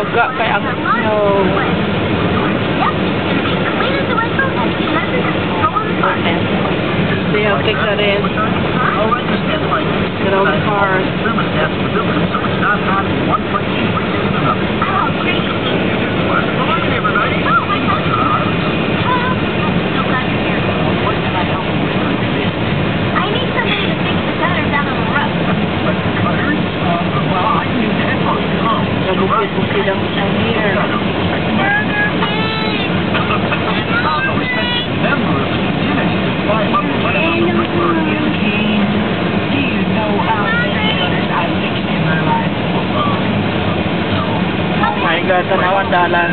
Daga kay ang snow. They have fixed that in. Get all the cars. Bukid ang here. Oh my God, tanawan dalan.